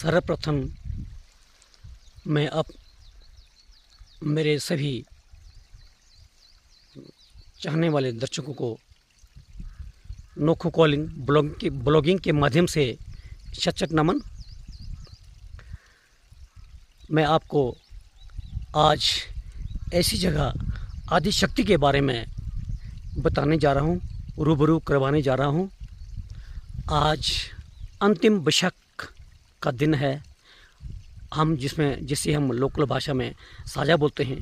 सर्वप्रथम मैं अब मेरे सभी चाहने वाले दर्शकों को नोखो कॉलिंग ब्लॉगिंग के माध्यम से सचक नमन। मैं आपको आज ऐसी जगह आदि शक्ति के बारे में बताने जा रहा हूँ, रूबरू करवाने जा रहा हूँ। आज अंतिम बैसाख का दिन है, जिसे हम लोकल भाषा में साजा बोलते हैं।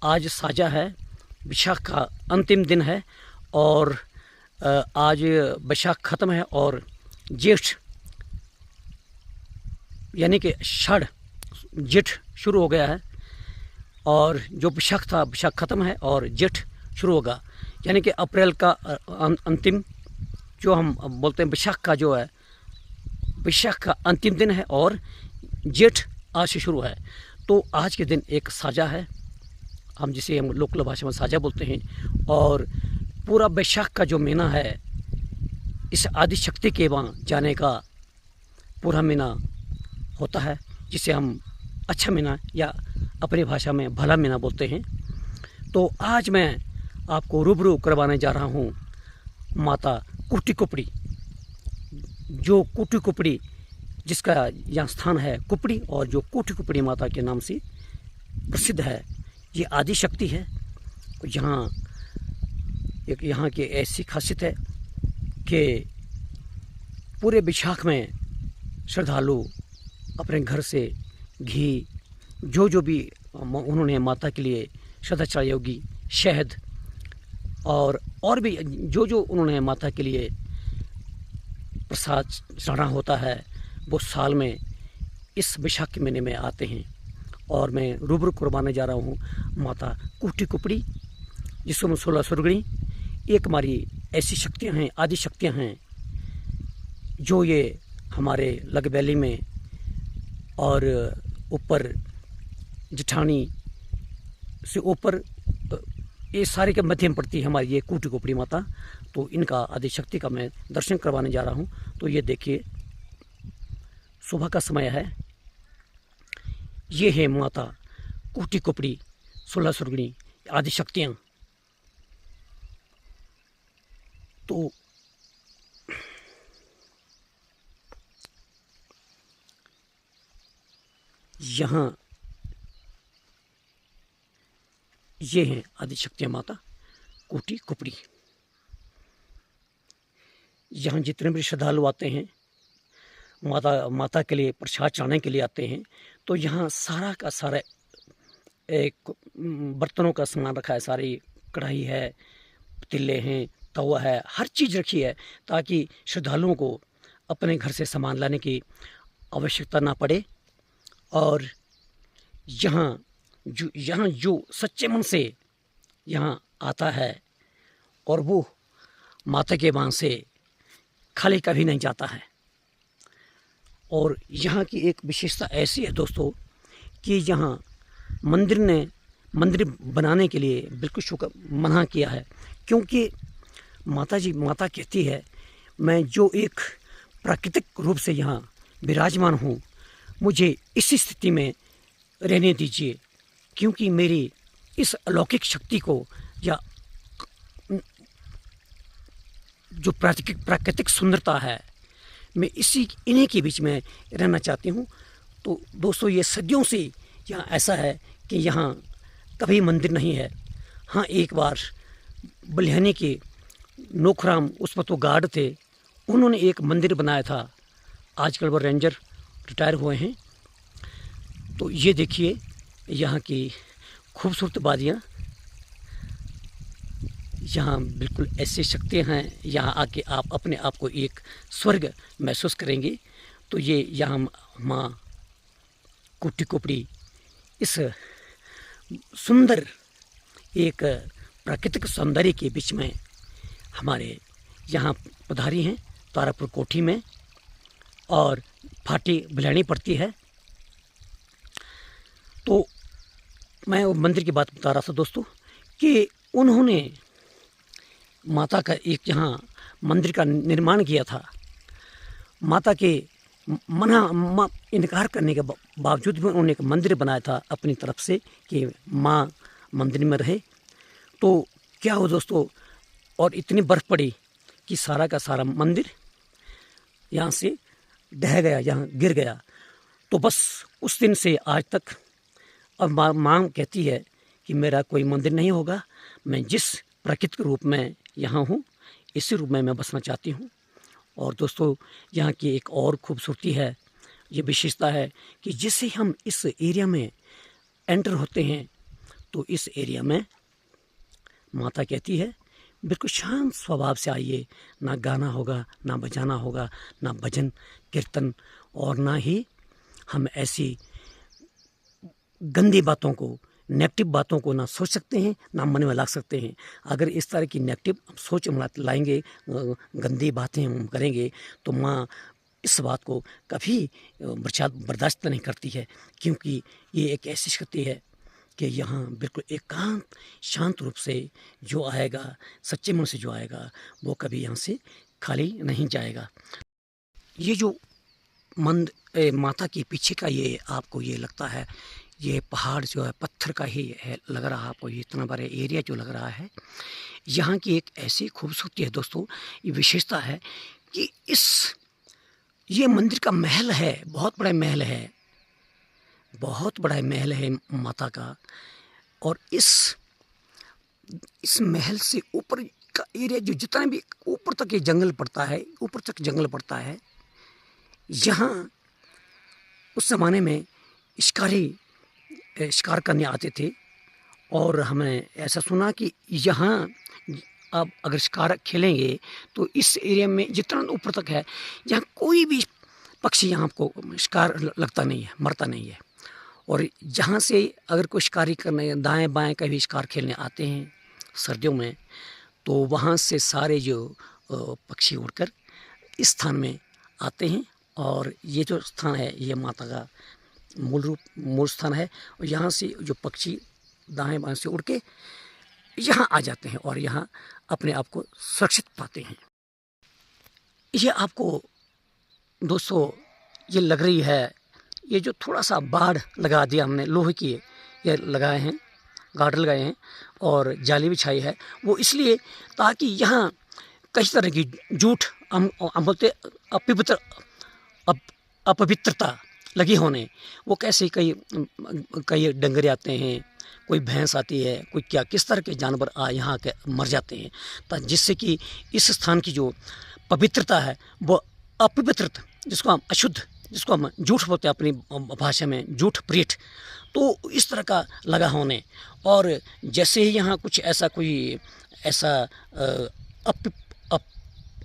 आज साजा है, बैसाख का अंतिम दिन है और आज बैसाख ख़त्म है और जेठ यानी कि जेठ शुरू हो गया है। और जो बैसाख था, बैसाख ख़त्म है और जेठ शुरू होगा, यानी कि अप्रैल का अंतिम जो हम बोलते हैं बैसाख का जो है, बैसाख का अंतिम दिन है और जेठ आज से शुरू है। तो आज के दिन एक साजा है, जिसे हम लोकल भाषा में साजा बोलते हैं। और पूरा बैसाख का जो महीना है, इस आदि शक्ति के वहाँ जाने का पूरा महीना होता है, जिसे हम अच्छा महीना या अपनी भाषा में भला महीना बोलते हैं। तो आज मैं आपको रूबरू करवाने जा रहा हूँ माता कुटी कुपड़ी, जो कुटी कुपड़ी जिसका यहाँ स्थान है कुपड़ी, और जो कुटी कुपड़ी माता के नाम से प्रसिद्ध है। ये आदि शक्ति है। यहाँ की ऐसी खासियत है कि पूरे बैसाख में श्रद्धालु अपने घर से घी, जो भी उन्होंने माता के लिए श्रद्धा चढ़ाई होगी, शहद और भी जो उन्होंने माता के लिए प्रसाद चढ़ाना होता है, वो साल में इस बैसाख के महीने में आते हैं। और मैं रूबरू करवाने जा रहा हूँ माता कुटी कुपड़ी, जिसको हम 16 सुरगणी। एक हमारी ऐसी शक्तियाँ हैं, आदि शक्तियाँ हैं, जो ये हमारे लगबैली में और ऊपर जिठानी से ऊपर ये सारे के मध्य में पड़ती है हमारी ये कुटी कुपड़ी माता। तो इनका आदि शक्ति का मैं दर्शन करवाने जा रहा हूँ। तो ये देखिए, सुबह का समय है। ये है माता कुटी कुपड़ी 16 सुरगणी आदि शक्तियाँ। तो यहाँ ये हैं आदि शक्तियाँ माता कुटी कुपड़ी। यहाँ जितने भी श्रद्धालु आते हैं माता के लिए प्रसाद चढ़ाने के लिए आते हैं, तो यहाँ सारा का सारा एक बर्तनों का सामान रखा है। सारी कढ़ाई है, पतीले हैं, तवा है, हर चीज़ रखी है, ताकि श्रद्धालुओं को अपने घर से सामान लाने की आवश्यकता ना पड़े। और यहाँ जो सच्चे मन से यहाँ आता है, और वो माता के वहाँ से खाली कभी नहीं जाता है। और यहाँ की एक विशेषता ऐसी है दोस्तों, कि यहाँ मंदिर बनाने के लिए बिल्कुल मना किया है, क्योंकि माता कहती है, मैं जो एक प्राकृतिक रूप से यहाँ विराजमान हूँ, मुझे इसी स्थिति में रहने दीजिए, क्योंकि मेरी इस अलौकिक शक्ति को या जो प्राकृतिक सुंदरता है, मैं इन्हीं के बीच में रहना चाहती हूँ। तो दोस्तों, ये सदियों से यहाँ ऐसा है कि यहाँ कभी मंदिर नहीं है। हाँ, एक बार बलिहानी के नोखराम उस पर तो गार्ड थे, उन्होंने एक मंदिर बनाया था। आजकल वो रेंजर रिटायर हुए हैं। तो ये देखिए यहाँ की खूबसूरत वादियाँ, यहाँ बिल्कुल ऐसी शक्तियाँ हैं। यहाँ आके आप अपने आप को एक स्वर्ग महसूस करेंगे। तो ये यहाँ माँ कुटी कुपड़ी इस सुंदर एक प्राकृतिक सौंदर्य के बीच में हमारे यहाँ पधारी हैं, तारापुर कोठी में, और फाटी बिलानी पड़ती है। तो मैं वो मंदिर की बात बता रहा था दोस्तों, कि उन्होंने माता का एक यहाँ मंदिर का निर्माण किया था। माता के इनकार करने के बावजूद भी उन्होंने एक मंदिर बनाया था अपनी तरफ से कि माँ मंदिर में रहे। तो क्या हो दोस्तों, और इतनी बर्फ़ पड़ी कि सारा का सारा मंदिर यहाँ से ढह गया, यहाँ गिर गया। तो बस उस दिन से आज तक अब माँ कहती है कि मेरा कोई मंदिर नहीं होगा, मैं जिस प्राकृतिक रूप में यहाँ हूँ इसी रूप में मैं बसना चाहती हूँ। और दोस्तों, यहाँ की एक और खूबसूरती है, ये विशेषता है कि जैसे हम इस एरिया में एंटर होते हैं तो इस एरिया में माता कहती है बिल्कुल शांत स्वभाव से आइए, ना गाना होगा, ना बजाना होगा, ना भजन कीर्तन, और ना ही हम ऐसी गंदी बातों को, नेगेटिव बातों को ना सोच सकते हैं, ना मन में ला सकते हैं। अगर इस तरह की नेगेटिव सोच हम लाएंगे, गंदी बातें हम करेंगे, तो माँ इस बात को कभी बर्दाश्त नहीं करती है, क्योंकि ये एक ऐसी शक्ति है कि यहाँ बिल्कुल एकांत शांत रूप से जो आएगा, सच्चे मन से जो आएगा, वो कभी यहाँ से खाली नहीं जाएगा। ये जो माता के पीछे का ये आपको ये लगता है, ये पहाड़ जो है पत्थर का ही है लग रहा है आपको, ये इतना बड़ा एरिया जो लग रहा है, यहाँ की एक ऐसी खूबसूरती है दोस्तों, ये विशेषता है कि ये मंदिर का महल है, बहुत बड़ा महल है, बहुत बड़ा महल है माता का। और इस महल से ऊपर का एरिया जो जितना भी ऊपर तक ये जंगल पड़ता है, ऊपर तक जंगल पड़ता है। यहाँ उस ज़माने में शिकार करने आते थे, और हमने ऐसा सुना कि यहाँ अब अगर शिकार खेलेंगे तो इस एरिया में जितना ऊपर तक है, यहाँ कोई भी पक्षी यहाँ आपको शिकार लगता नहीं है, मरता नहीं है। और जहाँ से अगर कोई शिकारी करने दाएं बाएं कभी शिकार खेलने आते हैं सर्दियों में, तो वहाँ से सारे जो पक्षी उड़कर इस स्थान में आते हैं। और ये जो स्थान है ये माता का मूल स्थान है, और यहाँ से जो पक्षी दाएं बाएं से उड़ के यहाँ आ जाते हैं और यहाँ अपने आप को सुरक्षित पाते हैं। ये आपको दोस्तों ये लग रही है, ये जो थोड़ा सा बाड़ लगा दिया हमने, लोहे की ये लगाए हैं, गार्ड लगाए हैं और जाली बिछाई है, वो इसलिए ताकि यहाँ कई तरह की झूठ हम बोलते अपवित्रता लगी होने, वो कैसे कई डंगरे आते हैं, कोई भैंस आती है, कोई क्या किस तरह के जानवर यहाँ के मर जाते हैं, जिससे कि इस स्थान की जो पवित्रता है वो अपवित्रता, जिसको हम अशुद्ध, जिसको हम झूठ बोलते हैं अपनी भाषा में, झूठ प्रीठ, तो इस तरह का लगा होने। और जैसे ही यहाँ कुछ ऐसा कोई ऐसा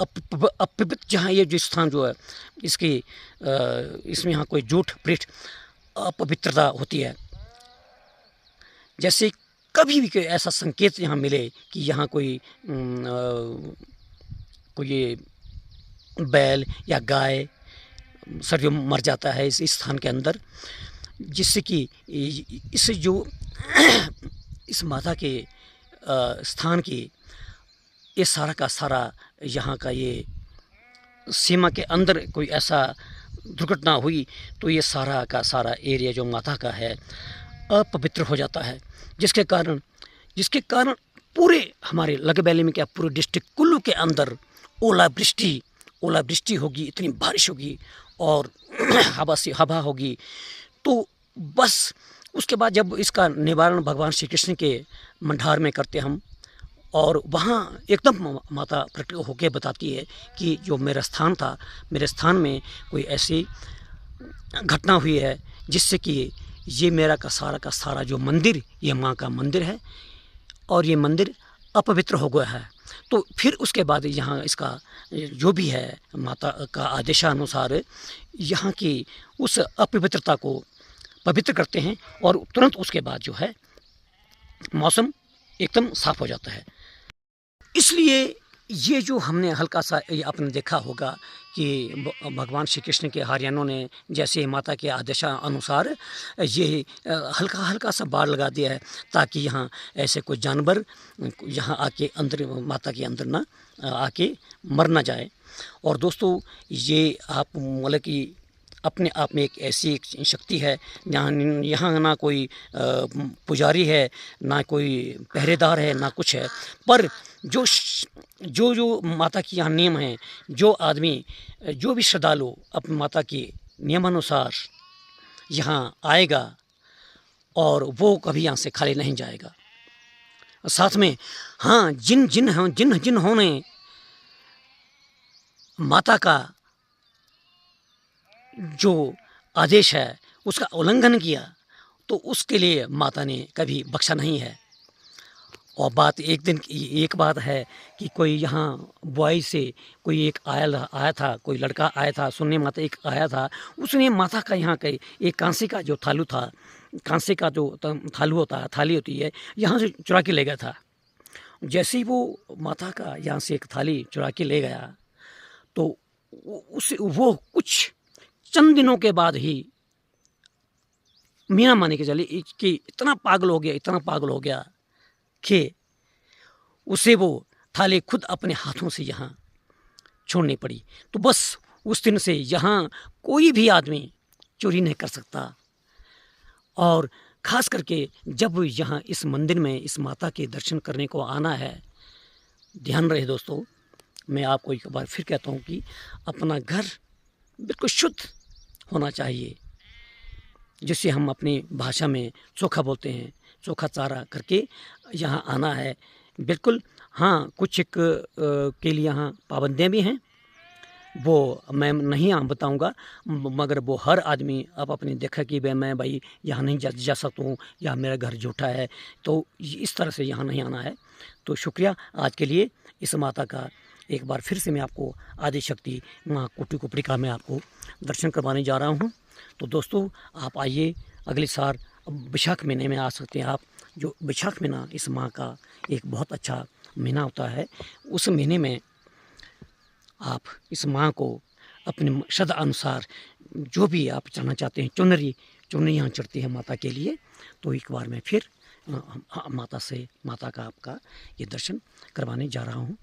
अपवित्र जहाँ ये जो स्थान जो है इसकी इसमें यहाँ कोई झूठ प्रीठ अपवित्रता होती है, जैसे कभी भी कोई ऐसा संकेत यहाँ मिले कि यहाँ कोई ये बैल या गाय सर्दियों में मर जाता है इस स्थान के अंदर, जिससे कि इस जो इस माता के स्थान की ये सारा का सारा यहाँ का ये सीमा के अंदर कोई ऐसा दुर्घटना हुई तो ये सारा का सारा एरिया जो माता का है अपवित्र हो जाता है, जिसके कारण पूरे हमारे लगबैली में क्या पूरे डिस्ट्रिक्ट कुल्लू के अंदर ओलावृष्टि होगी, इतनी बारिश होगी और हवा होगी। तो बस उसके बाद जब इसका निवारण भगवान श्री कृष्ण के मंडार में करते हम, और वहाँ एकदम माता प्रकट होकर बताती है कि जो मेरा स्थान था, मेरे स्थान में कोई ऐसी घटना हुई है जिससे कि ये मेरा का सारा जो मंदिर, ये माँ का मंदिर है और ये मंदिर अपवित्र हो गया है। तो फिर उसके बाद यहाँ इसका जो भी है माता का आदेशानुसार यहाँ की उस अपवित्रता को पवित्र करते हैं और तुरंत उसके बाद जो है मौसम एकदम साफ हो जाता है। इसलिए ये जो हमने हल्का सा ये आपने देखा होगा कि भगवान श्री कृष्ण के हरियाणों ने जैसे माता के आदेशानुसार ये हल्का सा बाड़ लगा दिया है ताकि यहाँ ऐसे कोई जानवर यहाँ आके अंदर माता के अंदर ना आके मर ना जाए। और दोस्तों ये आप मतलब कि अपने आप में एक ऐसी एक शक्ति है जहाँ यहाँ ना कोई पुजारी है, ना कोई पहरेदार है, ना कुछ है, पर जो माता की यहाँ नियम हैं, जो आदमी, जो भी श्रद्धालु अपनी माता के नियमानुसार यहाँ आएगा और वो कभी यहाँ से खाली नहीं जाएगा। साथ में हाँ, जिन्होंने माता का जो आदेश है उसका उल्लंघन किया तो उसके लिए माता ने कभी बख्शा नहीं है। और एक बात है कि कोई यहाँ बुआई से कोई एक आया था, कोई लड़का आया था सुनने माता एक आया था, उसने माता का यहाँ के एक कांसे का जो थालू था, कांसे का जो थालू होता है, थाली होती है, यहाँ से चुरा के ले गया था। जैसे ही वो माता का यहाँ से एक थाली चुरा के ले गया तो वो कुछ चंद दिनों के बाद ही मीना माने के चले कि इतना पागल हो गया कि उसे वो थाली खुद अपने हाथों से यहाँ छोड़नी पड़ी। तो बस उस दिन से यहाँ कोई भी आदमी चोरी नहीं कर सकता। और ख़ास करके जब यहाँ इस मंदिर में इस माता के दर्शन करने को आना है, ध्यान रहे दोस्तों, मैं आपको एक बार फिर कहता हूँ कि अपना घर बिल्कुल शुद्ध होना चाहिए, जिसे हम अपनी भाषा में चोखा बोलते हैं। चोखा चारा करके यहाँ आना है बिल्कुल। हाँ, कुछ एक के लिए यहाँ पाबंदियाँ भी हैं, वो मैं नहीं यहाँ बताऊँगा, मगर वो हर आदमी अब अपनी देखा कि मैं भाई यहाँ नहीं जा सकता हूँ या मेरा घर झूठा है, तो इस तरह से यहाँ नहीं आना है। तो शुक्रिया आज के लिए। इस माता का एक बार फिर से मैं आपको आदिशक्ति माँ कोटिकुपड़िका में आपको दर्शन करवाने जा रहा हूँ। तो दोस्तों आप आइए, अगले साल बैसाख महीने में आ सकते हैं आप। जो बैसाख महीना इस माँ का एक बहुत अच्छा महीना होता है, उस महीने में आप इस माँ को अपने श्रद्धा अनुसार जो भी आप चढ़ना चाहते हैं, चुनरी यहाँ चढ़ती है माता के लिए। तो एक बार मैं फिर माता का आपका ये दर्शन करवाने जा रहा हूँ।